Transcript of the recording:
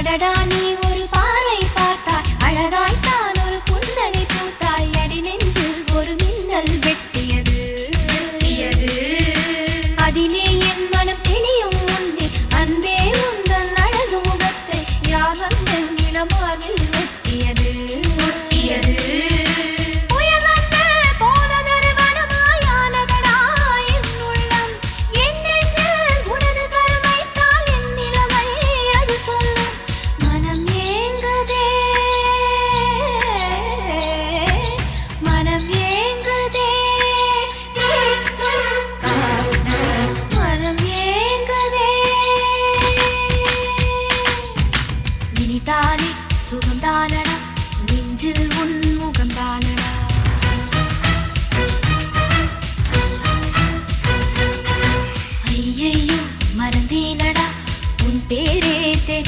அடடா நீ ஒரு பார்வை பார்த்தாய், அழகாய்த்தான் ஒரு புன்னகை பூத்தாய், அடி நெஞ்சில் ஒரு மின்னல் வெட்டியது. அதிலே என் மனம் தெளியும் முன்னே அன்பே உந்தன் அழகு முகத்தை யார் வந்து நிலமாவில் வெட்டியது. சுகந்தானடா நெஞ்சில் உன்